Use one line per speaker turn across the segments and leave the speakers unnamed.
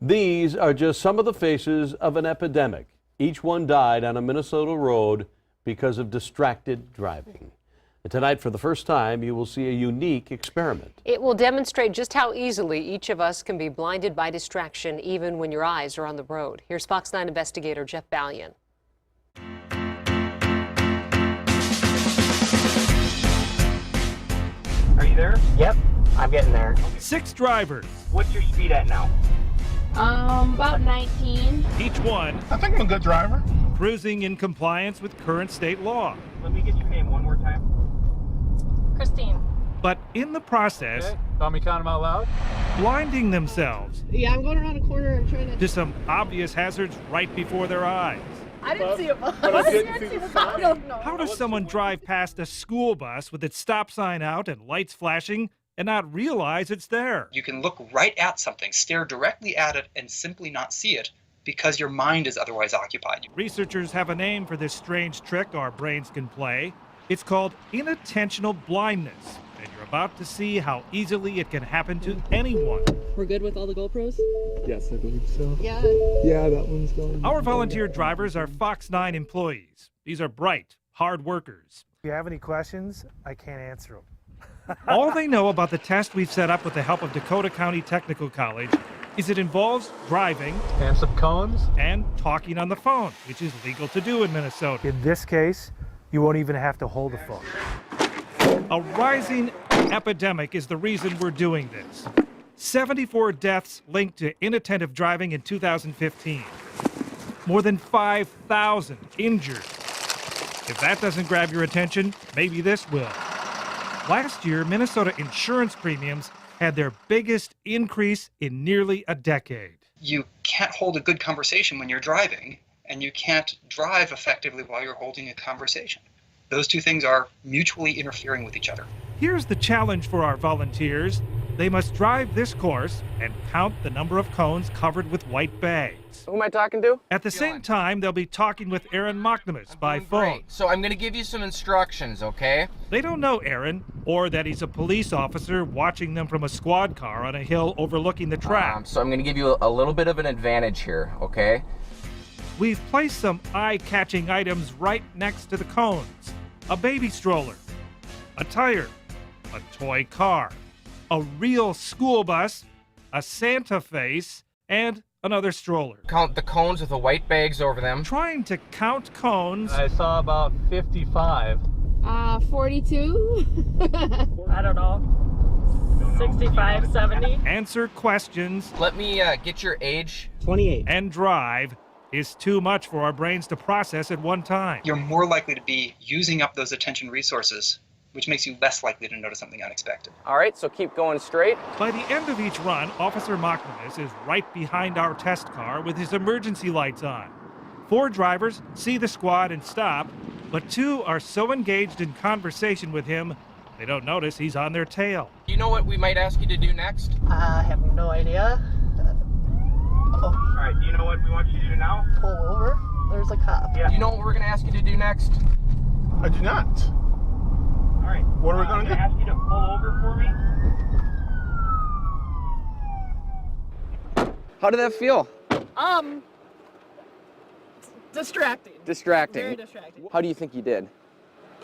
These are just some of the faces of an epidemic. Each one died on a Minnesota road because of distracted driving. And tonight, for the first time, you will see a unique experiment.
It will demonstrate just how easily each of us can be blinded by distraction, even when your eyes are on the road. Here's Fox 9 investigator Jeff Ballion.
Are you there?
Yep, I'm getting there.
6 drivers.
What's your speed at now?
About 19.
Each one
I think I'm a good driver.
cruising in compliance with current state law.
Let me get your name one more time.
Christine.
But in the process,
Okay. Thought me count them out loud.
blinding themselves
Yeah, I'm going around a corner. I'm trying
to some obvious hazards right before their eyes.
I didn't see a bus.
But I didn't see the sign.
I don't know.
How does someone drive past a school bus with its stop sign out and lights flashing and not realize it's there?
You can look right at something, stare directly at it, and simply not see it because your mind is otherwise occupied.
Researchers have a name for this strange trick our brains can play. It's called inattentional blindness, and you're about to see how easily it can happen to anyone.
We're good with all the GoPros?
Yes, I believe so.
Yeah.
Yeah, that one's going.
Our volunteer drivers are Fox 9 employees. These are bright, hard workers.
If you have any questions, I can't answer them.
All they know about the test we've set up with the help of Dakota County Technical College is it involves driving
And some cones.
and talking on the phone, which is legal to do in Minnesota.
In this case, you won't even have to hold the phone.
A rising epidemic is the reason we're doing this. 74 deaths linked to inattentive driving in 2015. More than 5,000 injured. If that doesn't grab your attention, maybe this will. Last year, Minnesota insurance premiums had their biggest increase in nearly a decade.
You can't hold a good conversation when you're driving, and you can't drive effectively while you're holding a conversation. Those two things are mutually interfering with each other.
Here's the challenge for our volunteers. They must drive this course and count the number of cones covered with white bags.
Who am I talking to?
At the same time, they'll be talking with Aaron Mocknemus by phone.
Great. So I'm gonna give you some instructions, okay?
They don't know Aaron, or that he's a police officer watching them from a squad car on a hill overlooking the track.
So I'm gonna give you a little bit of an advantage here, okay?
We've placed some eye-catching items right next to the cones. A baby stroller, a tire, a toy car, a real school bus, a Santa face, and another stroller.
Count the cones with the white bags over them.
Trying to count cones
I saw about 55.
42.
I don't know. 65, 70.
answer questions,
Let me get your age.
28.
and drive is too much for our brains to process at one time.
You're more likely to be using up those attention resources, which makes you less likely to notice something unexpected.
All right, so keep going straight.
By the end of each run, Officer Mocknemus is right behind our test car with his emergency lights on. 4 drivers see the squad and stop, but 2 are so engaged in conversation with him, they don't notice he's on their tail.
You know what we might ask you to do next?
I have no idea.
All right, do you know what we want you to do now?
Pull over. There's a cop.
Yeah.
You know what we're gonna ask you to do next?
I do not.
All right.
What are we gonna
I'm
do?
ask you to pull over for me.
How did that feel?
Distracting.
Distracting.
Very distracting.
How do you think you did?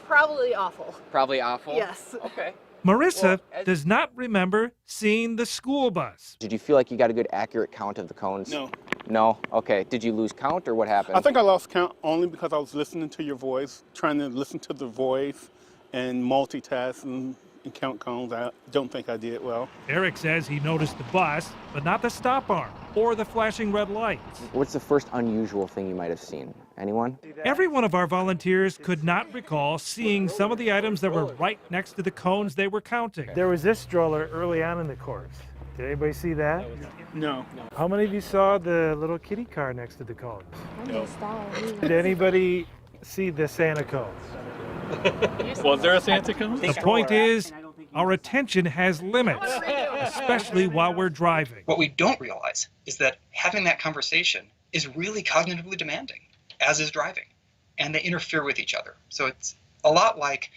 Probably awful.
Probably awful?
Yes.
Okay.
Marissa
Well,
does not remember seeing the school bus.
Did you feel like you got a good accurate count of the cones?
No.
No? Okay. Did you lose count or what happened?
I think I lost count only because I was listening to your voice, trying to listen to the voice and multitask and count cones. I don't think I did well.
Eric says he noticed the bus, but not the stop arm or the flashing red lights.
What's the first unusual thing you might have seen? Anyone?
Every one of our volunteers could not recall seeing some of the items that were right next to the cones they were counting.
There was this stroller early on in the course. Did anybody see that?
No.
How many of you saw the little kitty car next to the cones?
No.
Did anybody see the Santa cones?
Was there a Santa cone?
The point is, our attention has limits, especially while we're driving.
What we don't realize is that having that conversation is really cognitively demanding, as is driving, and they interfere with each other. So it's a lot like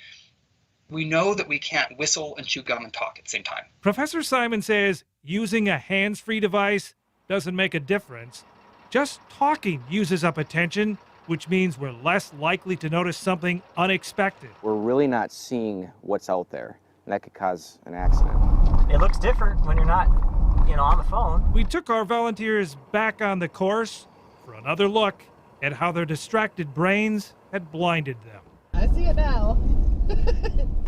we know that we can't whistle and chew gum and talk at the same time.
Professor Simon says using a hands-free device doesn't make a difference. Just talking uses up attention, which means we're less likely to notice something unexpected.
We're really not seeing what's out there, and that could cause an accident.
It looks different when you're not, on the phone.
We took our volunteers back on the course for another look at how their distracted brains had blinded them.
I see it now.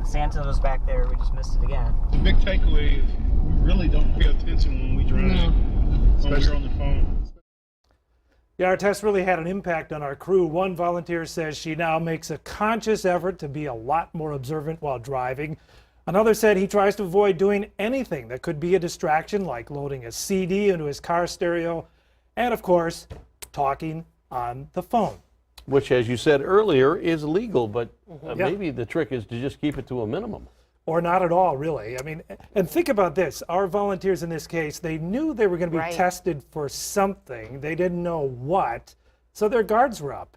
Santa was back there. We just missed it again.
The big takeaway is we really don't pay attention when we drive, when we're on the phone.
Yeah, our test really had an impact on our crew. One volunteer says she now makes a conscious effort to be a lot more observant while driving. Another said he tries to avoid doing anything that could be a distraction, like loading a CD into his car stereo, and of course, talking on the phone.
Which, as you said earlier, is legal, but
Yeah.
maybe the trick is to just keep it to a minimum.
Or not at all, really. I mean, and think about this. Our volunteers in this case, they knew they were going to be
Right.
tested for something. They didn't know what, so their guards were up.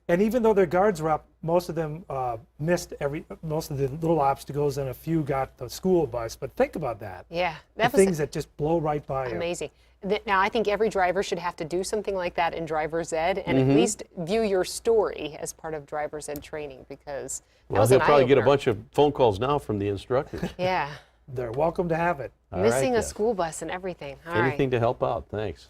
And even though their guards were up, most of them missed most of the little obstacles, and a few got the school bus. But think about that.
Yeah,
The
that was
things that just blow right by you.
amazing. Now, I think every driver should have to do something like that in driver's ed, and at least view your story as part of driver's ed training, because that
Well,
was
he'll
an
probably get a
eye-opener.
bunch of phone calls now from the instructors.
Yeah,
They're welcome to have it.
All right,
missing a
Jeff.
school bus and everything. All right.
Anything to help out, thanks.